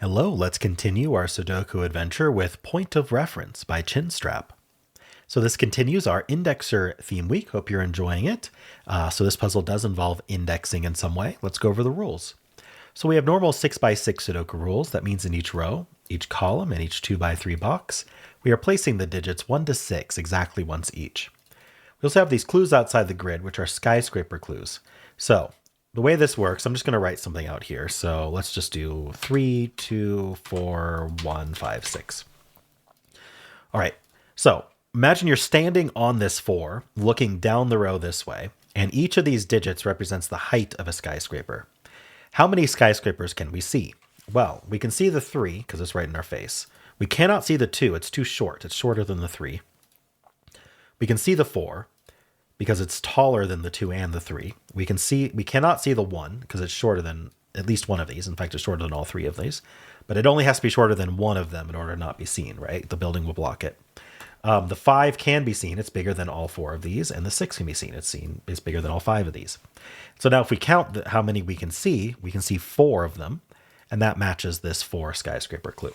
Hello, let's continue our Sudoku adventure with Point of Reference by ChinStrap. So this continues our indexer theme week. Hope you're enjoying it. So this puzzle does involve indexing in some way. Let's go over the rules. So we have normal 6x6 Sudoku rules. That means in each row, each column, and each 2x3 box, we are placing the digits 1 to 6 exactly once each. We also have these clues outside the grid, which are skyscraper clues. So the way this works, I'm just going to write something out here. So let's just do 3, 2, 4, 1, 5, 6. All right. So imagine you're standing on this 4, looking down the row this way, and each of these digits represents the height of a skyscraper. How many skyscrapers can we see? Well, we can see the 3 because it's right in our face. We cannot see the 2. It's too short. It's shorter than the 3. We can see the 4 because it's taller than the 2 and the 3. We cannot see the 1 because it's shorter than at least one of these. In fact, it's shorter than all 3 of these. But it only has to be shorter than one of them in order to not be seen, right? The building will block it. The 5 can be seen. It's bigger than all 4 of these. And the 6 can be seen. It's bigger than all 5 of these. So now if we count how many we can see 4 of them. And that matches this 4 skyscraper clue.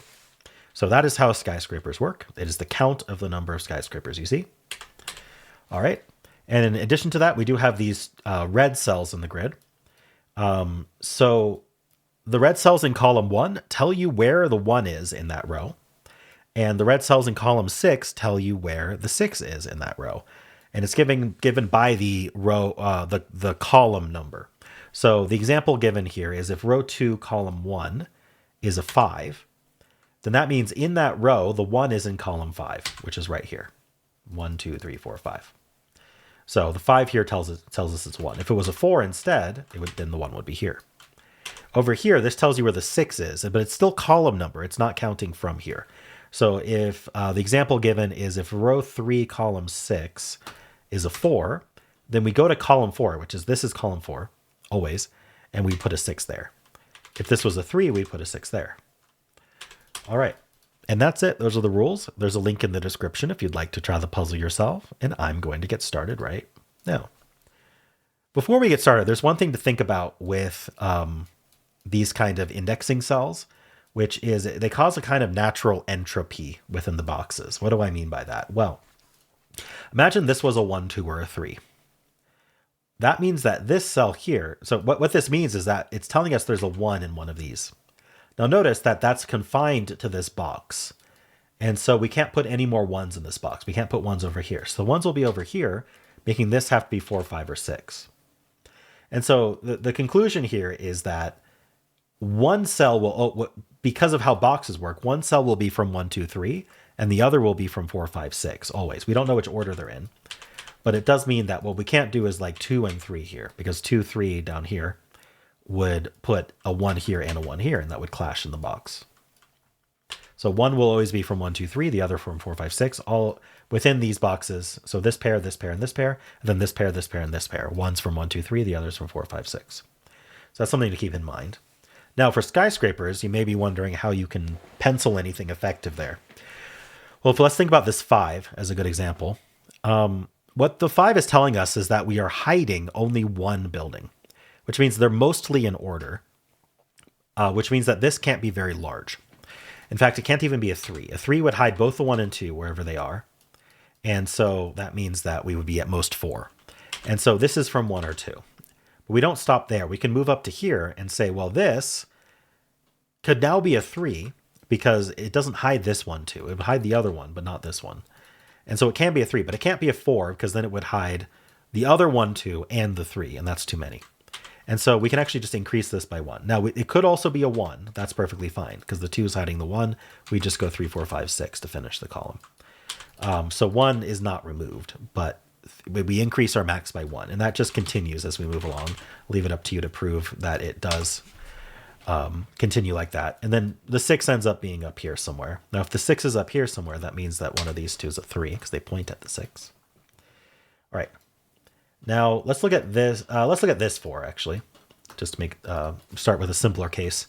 So that is how skyscrapers work. It is the count of the number of skyscrapers you see. All right. And in addition to that, we do have these red cells in the grid. So the red cells in column 1 tell you where the 1 is in that row. And the red cells in column 6 tell you where the 6 is in that row. And it's given by the row, the column number. So the example given here is if row 2, column 1 is a 5, then that means in that row, the 1 is in column 5, which is right here. 1, 2, 3, 4, 5. So the 5 here tells us it's 1. If it was a 4 instead, then the 1 would be here. Over here, this tells you where the 6 is, but it's still column number. It's not counting from here. So if the example given is if row 3, column 6 is a 4, then we go to column 4, which is this is column 4, always, and we put a 6 there. If this was a 3, we put a 6 there. All right. And that's it. Those are the rules. There's a link in the description if you'd like to try the puzzle yourself. And I'm going to get started right now. Before we get started, there's one thing to think about with these kind of indexing cells, which is they cause a kind of natural entropy within the boxes. What do I mean by that? Well, imagine this was a 1, 2, or a 3. That means that this cell here, so what this means is that it's telling us there's a 1 in one of these. Now notice that that's confined to this box. And so we can't put any more 1s in this box. We can't put 1s over here. So the 1s will be over here, making this have to be 4, 5, or 6. And so the conclusion here is that one cell will, because of how boxes work, one cell will be from 1, 2, 3, and the other will be from 4, 5, 6, always. We don't know which order they're in. But it does mean that what we can't do is like 2 and 3 here, because 2, 3 down here would put a 1 here and a 1 here, and that would clash in the box. So 1 will always be from 1, 2, 3, the other from 4, 5, 6, all within these boxes. So this pair, and this pair, and then this pair, and this pair. One's from 1, 2, 3, the other's from 4, 5, 6. So that's something to keep in mind. Now for skyscrapers, you may be wondering how you can pencil anything effective there. Well, let's think about this 5 as a good example. What the 5 is telling us is that we are hiding only one building, which means they're mostly in order, which means that this can't be very large. In fact, it can't even be a 3. A 3 would hide both the 1 and 2 wherever they are. And so that means that we would be at most 4. And so this is from 1 or 2. But we don't stop there. We can move up to here and say, well, this could now be a 3 because it doesn't hide this one too. It would hide the other one, but not this one. And so it can be a 3, but it can't be a 4 because then it would hide the other 1, 2, and the 3, and that's too many. And so we can actually just increase this by 1. Now, it could also be a 1. That's perfectly fine because the 2 is hiding the 1. We just go 3, 4, 5, 6 to finish the column. So 1 is not removed, but we increase our max by 1. And that just continues as we move along. Leave it up to you to prove that it does continue like that. And then the 6 ends up being up here somewhere. Now, if the 6 is up here somewhere, that means that one of these two is a 3 because they point at the 6. All right. Now let's look at this. Let's look at this 4 actually, just to make start with a simpler case.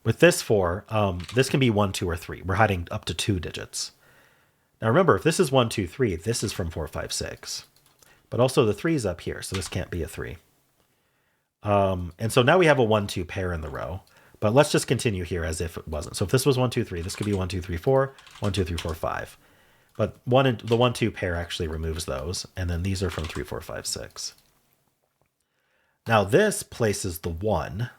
With this 4, this can be 1, 2, or 3. We're hiding up to 2 digits. Now remember, if this is 1, 2, 3, this is from 4, 5, 6. But also the 3 is up here, so this can't be a 3. And so now we have a 1, 2 pair in the row. But let's just continue here as if it wasn't. So if this was 1, 2, 3, this could be 1, 2, 3, 4, 1, 2, 3, 4, 5. But the 1, 2 pair actually removes those. And then these are from 3, 4, 5, 6. Now this places the 1,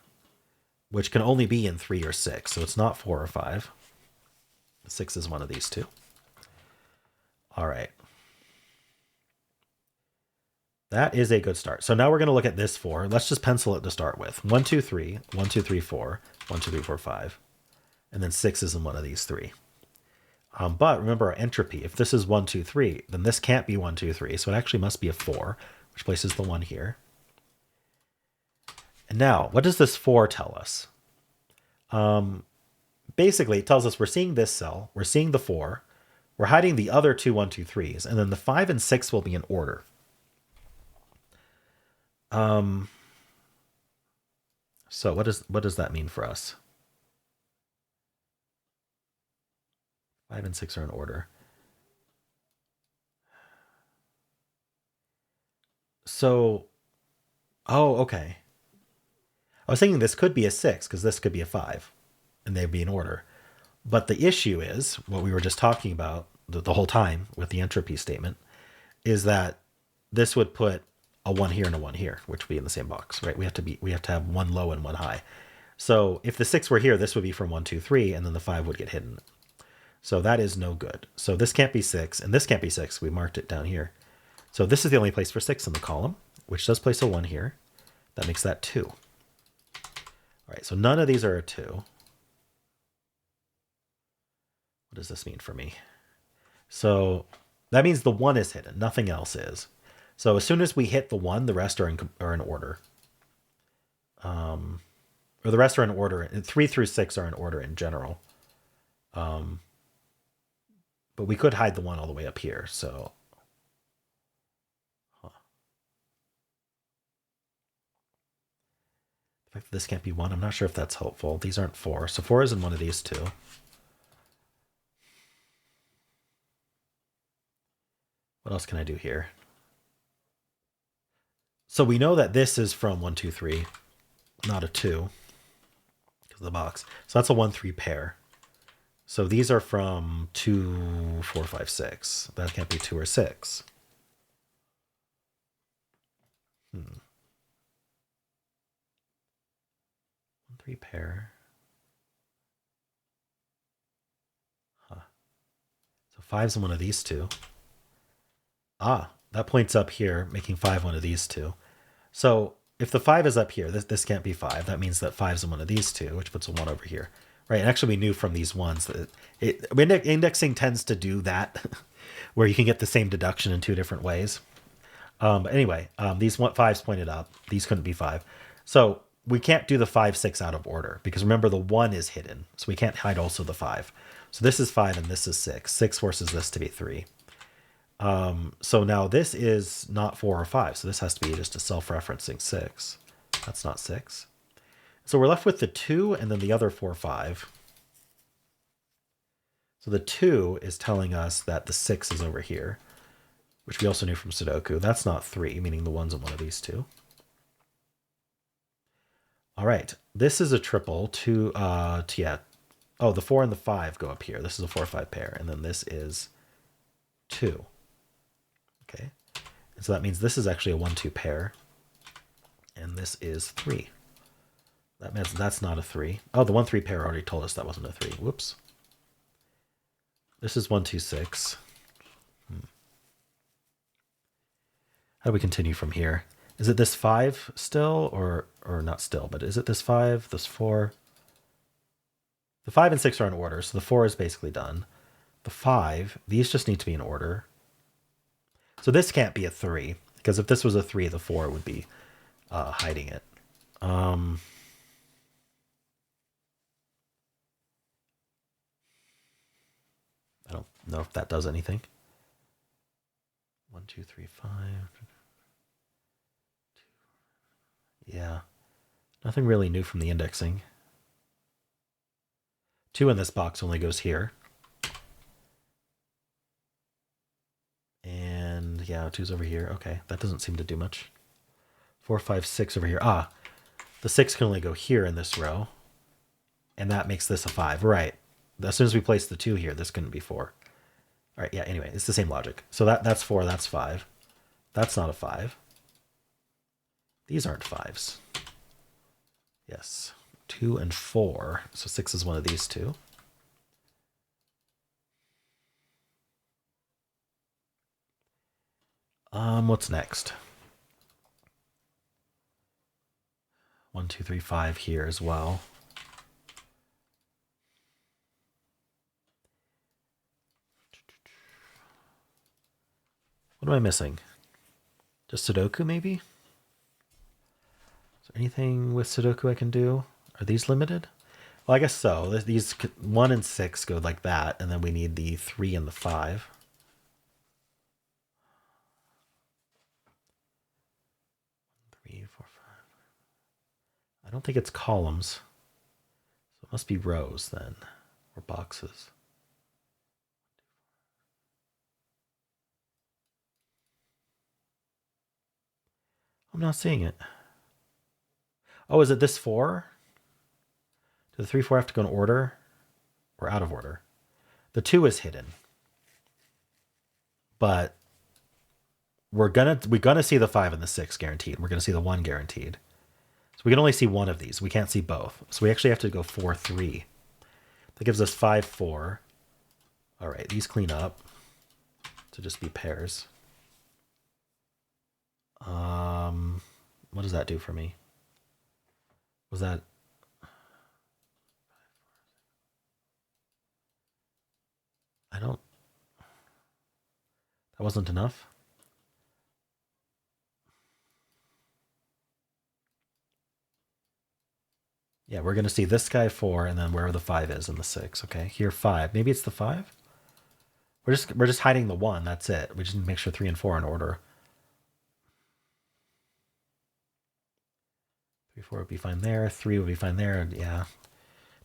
which can only be in 3 or 6. So it's not 4 or 5. 6 is one of these two. All right. That is a good start. So now we're going to look at this 4. Let's just pencil it to start with. 1, 2, 3, 1, 2, 3, 4, 1, 2, 3, 4, 5. And then 6 is in one of these 3. But remember our entropy. If this is 1, 2, 3, then this can't be 1, 2, 3. So it actually must be a 4, which places the 1 here. And now, what does this 4 tell us? Basically, it tells us we're seeing this cell. We're seeing the 4. We're hiding the other two 1, 2, 3s. And then the 5 and 6 will be in order. So what does that mean for us? 5 and 6 are in order. So, oh, okay. I was thinking this could be a 6 because this could be a 5 and they'd be in order. But the issue is what we were just talking about the whole time with the entropy statement is that this would put a 1 here and a 1 here, which would be in the same box, right? We have to have 1 low and 1 high. So if the 6 were here, this would be from 1, 2, 3, and then the 5 would get hidden. So that is no good. So this can't be 6, and this can't be 6. We marked it down here. So this is the only place for 6 in the column, which does place a 1 here. That makes that 2. All right, so none of these are a 2. What does this mean for me? So that means the 1 is hidden. Nothing else is. So as soon as we hit the 1, the rest are in order. Or the rest are in order. 3 through 6 are in order in general. But we could hide the 1 all the way up here. So the fact that this can't be 1, I'm not sure if that's helpful. These aren't 4. So 4 is in one of these two. What else can I do here? So we know that this is from 1, 2, 3, not a 2, because of the box. So that's a 1, 3 pair. So these are from 2, 4, 5, 6. That can't be 2 or 6. 1, 3 pair. Huh. So 5's in one of these two. Ah, that points up here, making 5 one of these two. So if the 5 is up here, this can't be 5. That means that 5's in one of these two, which puts a 1 over here. Right, and actually we knew from these ones that indexing tends to do that, where you can get the same deduction in 2 different ways. But anyway, these 5's pointed up. These couldn't be 5. So we can't do the 5, 6 out of order, because remember the 1 is hidden. So we can't hide also the 5. So this is 5 and this is 6. 6 forces this to be 3. So now this is not 4 or 5. So this has to be just a self-referencing 6. That's not 6. So we're left with the 2 and then the other 4, 5. So the 2 is telling us that the 6 is over here, which we also knew from Sudoku. That's not 3, meaning the 1's in one of these two. All right, this is a triple. Yeah. Oh, the 4 and the 5 go up here. This is a 4, 5 pair, and then this is 2. Okay, and so that means this is actually a 1, 2 pair, and this is 3. That means that's not a 3. Oh, the 1, 3 pair already told us that wasn't a 3. Whoops. This is 1, 2, 6. How do we continue from here? Is it this 5 still, or not still, but is it this 5, this 4? The 5 and 6 are in order, so the 4 is basically done. The 5, these just need to be in order. So this can't be a 3, because if this was a 3, the 4 would be hiding it. I don't know if that does anything. 1, 2, 3, 5. Yeah. Nothing really new from the indexing. 2 in this box only goes here. And yeah, 2's over here. Okay, that doesn't seem to do much. 4, 5, 6 over here. Ah, the 6 can only go here in this row. And that makes this a 5. Right. As soon as we place the 2 here, this couldn't be 4. All right, yeah, anyway, it's the same logic. So that's 4, that's 5. That's not a 5. These aren't 5s. Yes, 2 and 4. So 6 is one of these two. What's next? 1, 2, 3, 5 here as well. What am I missing? Just Sudoku, maybe? Is there anything with Sudoku I can do? Are these limited? Well, I guess so. These 1 and 6 go like that, and then we need the 3 and the 5. Three, four, five. I don't think it's columns. So it must be rows then, or boxes. I'm not seeing it. Oh, is it this 4? Do the 3, 4 have to go in order or out of order? The 2 is hidden. But we're gonna see the 5 and the 6 guaranteed. We're gonna see the 1 guaranteed. So we can only see one of these. We can't see both. So we actually have to go 4, 3. That gives us 5, 4. All right, these clean up to just be pairs. What does that do for me? Was that... That wasn't enough? Yeah, we're going to see this guy 4, and then wherever the 5 is in the 6. Okay, here 5. Maybe it's the 5? We're just hiding the 1. That's it. We just need to make sure 3 and 4 are in order. 3, 4 would be fine there. 3 would be fine there. Yeah,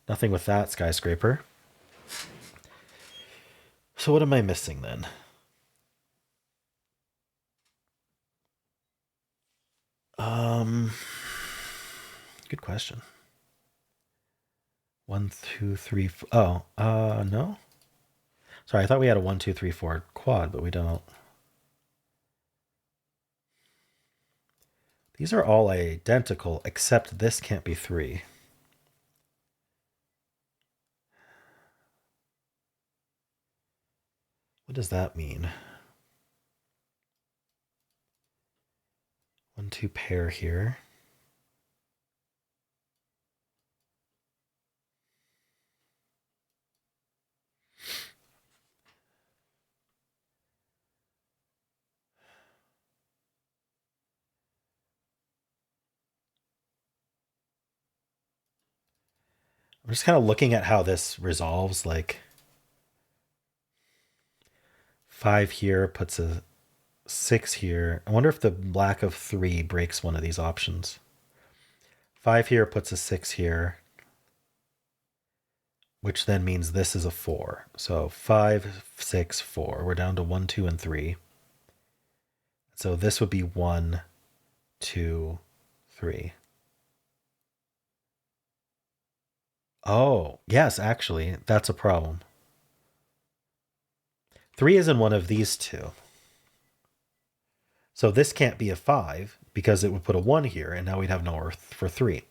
nothing with that skyscraper. So what am I missing then? Good question. 1, 2, 3. Oh, no. Sorry, I thought we had a 1, 2, 3, 4 quad, but we don't. These are all identical, except this can't be 3. What does that mean? 1, 2 pair here. I'm just kind of looking at how this resolves, like 5 here puts a 6 here. I wonder if the lack of 3 breaks one of these options. 5 here puts a 6 here, which then means this is a 4. So 5, 6, 4. We're down to 1, 2, and 3. So this would be 1, 2, 3. Oh, yes, actually, that's a problem. 3 is in one of these two. So this can't be a 5 because it would put a 1 here, and now we'd have nowhere for 3.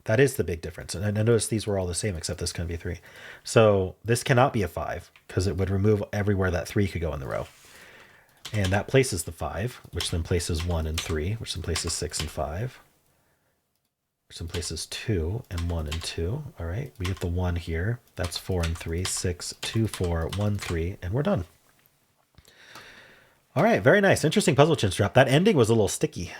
That is the big difference. And I noticed these were all the same, except this couldn't be 3. So this cannot be a 5 because it would remove everywhere that 3 could go in the row. And that places the 5, which then places 1 and 3, which then places 6 and 5. Which then places 2 and 1 and 2. All right, we get the 1 here. That's 4 and 3, 6, 2, 4, 1, 3, and we're done. All right, very nice. Interesting puzzle, ChinStrap. That ending was a little sticky.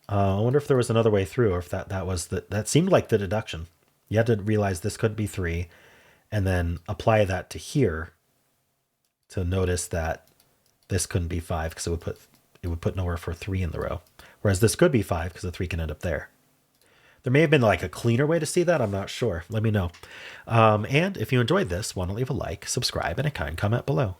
I wonder if there was another way through, or if that seemed like the deduction. You had to realize this could be 3, and then apply that to here to notice that this couldn't be 5 because it would put nowhere for 3 in the row. Whereas this could be 5 because the 3 can end up there. There may have been like a cleaner way to see that. I'm not sure. Let me know. And if you enjoyed this, want to leave a like, subscribe, and a kind comment below.